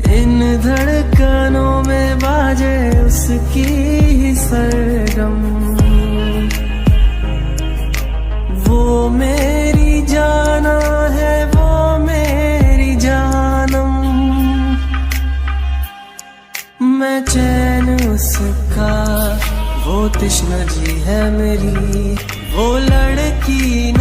इन धड़कनों में बाजे उसकी ही सरगम। वो मेरी जाना है, वो मेरी जानम। मैं चैन उसका, वो तृष्णा जी है मेरी। वो लड़की